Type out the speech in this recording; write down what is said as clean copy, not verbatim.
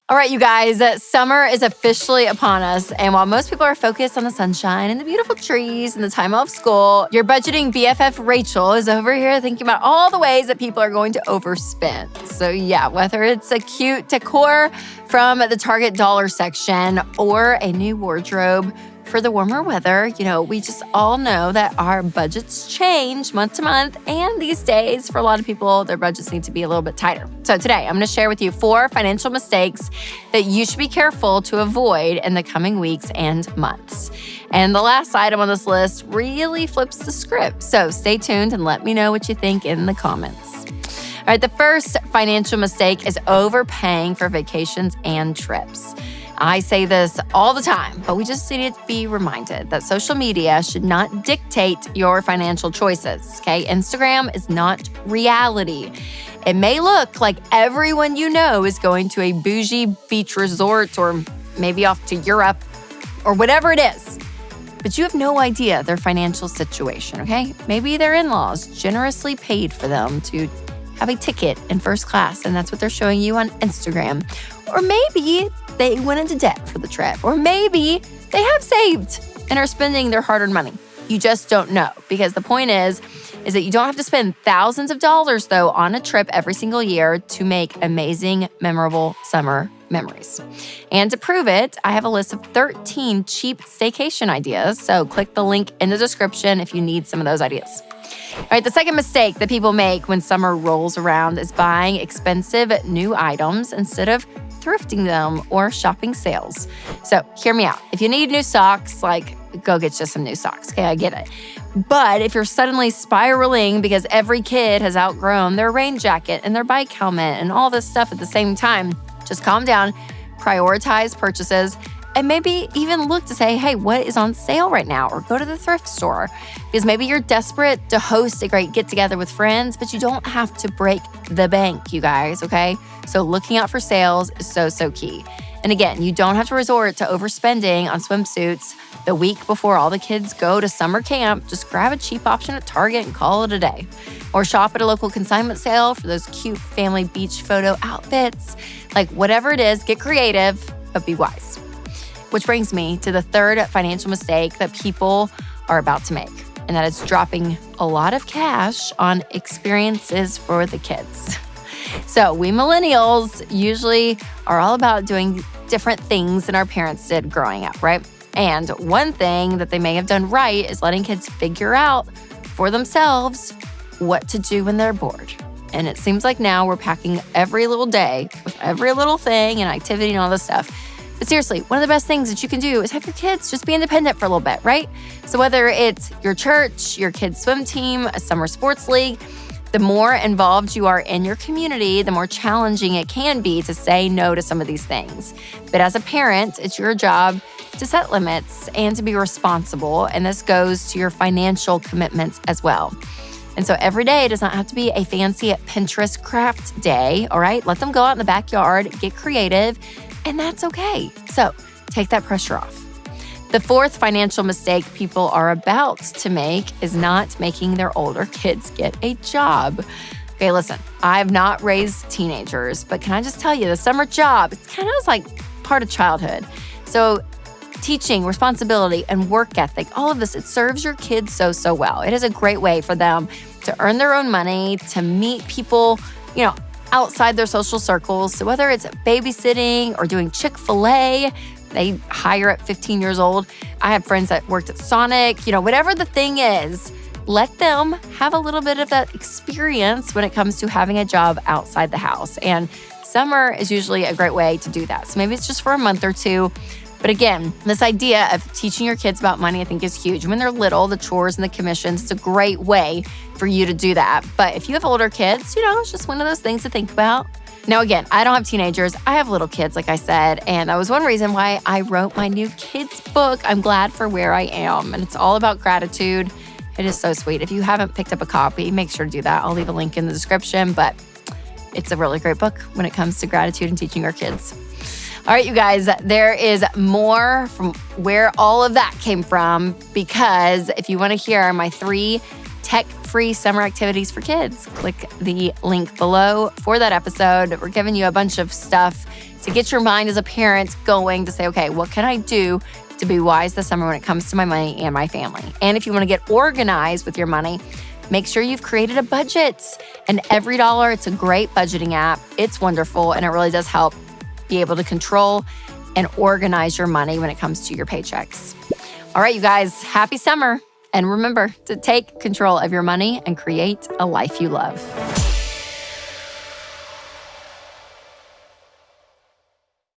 All right, you guys, summer is officially upon us. And while most people are focused on the sunshine and the beautiful trees and the time off school, your budgeting BFF Rachel is over here thinking about all the ways that people are going to overspend. So yeah, whether it's a cute decor from the Target dollar section or a new wardrobe for the warmer weather, we just all know that our budgets change month to month. And these days, for a lot of people, their budgets need to be a little bit tighter. So today, I'm going to share with you 4 financial mistakes that you should be careful to avoid in the coming weeks and months. And the last item on this list really flips the script. So stay tuned and let me know what you think in the comments. All right, the first financial mistake is overpaying for vacations and trips. I say this all the time, but we just need to be reminded that social media should not dictate your financial choices, okay? Instagram is not reality. It may look like everyone you know is going to a bougie beach resort or maybe off to Europe or whatever it is, but you have no idea their financial situation, okay? Maybe their in-laws generously paid for them to have a ticket in first class, and that's what they're showing you on Instagram. Or maybe they went into debt for the trip. Or maybe they have saved and are spending their hard-earned money. You just don't know, because the point is that you don't have to spend thousands of dollars, though, on a trip every single year to make amazing, memorable summer memories. And to prove it, I have a list of 13 cheap staycation ideas. So click the link in the description if you need some of those ideas. All right, the second mistake that people make when summer rolls around is buying expensive new items instead of thrifting them or shopping sales. So hear me out. If you need new socks, go get you some new socks. Okay, I get it. But if you're suddenly spiraling because every kid has outgrown their rain jacket and their bike helmet and all this stuff at the same time, just calm down, prioritize purchases, and maybe even look to say, hey, what is on sale right now? Or go to the thrift store. Because maybe you're desperate to host a great get-together with friends, but you don't have to break the bank, you guys, okay? So looking out for sales is so key. And again, you don't have to resort to overspending on swimsuits the week before all the kids go to summer camp. Just grab a cheap option at Target and call it a day. Or shop at a local consignment sale for those cute family beach photo outfits. Whatever it is, get creative, but be wise. Which brings me to the third financial mistake that people are about to make, and that is dropping a lot of cash on experiences for the kids. So we millennials usually are all about doing different things than our parents did growing up, right? And one thing that they may have done right is letting kids figure out for themselves what to do when they're bored. And it seems like now we're packing every little day with every little thing and activity and all this stuff. But seriously, one of the best things that you can do is have your kids just be independent for a little bit, right? So whether it's your church, your kids' swim team, a summer sports league, the more involved you are in your community, the more challenging it can be to say no to some of these things. But as a parent, it's your job to set limits and to be responsible. And this goes to your financial commitments as well. And so every day does not have to be a fancy Pinterest craft day, all right? Let them go out in the backyard, get creative, and that's okay. So take that pressure off. The fourth financial mistake people are about to make is not making their older kids get a job. Okay, listen, I've not raised teenagers, but can I just tell you, the summer job, it's kind of like part of childhood. So teaching, responsibility, and work ethic, all of this, it serves your kids so well. It is a great way for them to earn their own money, to meet people, outside their social circles. So whether it's babysitting or doing Chick-fil-A, they hire at 15 years old. I have friends that worked at Sonic, whatever the thing is, let them have a little bit of that experience when it comes to having a job outside the house. And summer is usually a great way to do that. So maybe it's just for a month or two. But again, this idea of teaching your kids about money, I think, is huge. When they're little, the chores and the commissions, it's a great way for you to do that. But if you have older kids, it's just one of those things to think about. Now, again, I don't have teenagers. I have little kids, like I said, and that was one reason why I wrote my new kids book, I'm Glad for Where I Am. And it's all about gratitude. It is so sweet. If you haven't picked up a copy, make sure to do that. I'll leave a link in the description, but it's a really great book when it comes to gratitude and teaching our kids. All right, you guys, there is more from where all of that came from, because if you want to hear my 3 tech-free free summer activities for kids. Click the link below for that episode. We're giving you a bunch of stuff to get your mind as a parent going to say, okay, what can I do to be wise this summer when it comes to my money and my family? And if you want to get organized with your money, make sure you've created a budget. And Every Dollar, it's a great budgeting app. It's wonderful, and it really does help be able to control and organize your money when it comes to your paychecks. All right, you guys, happy summer. And remember to take control of your money and create a life you love.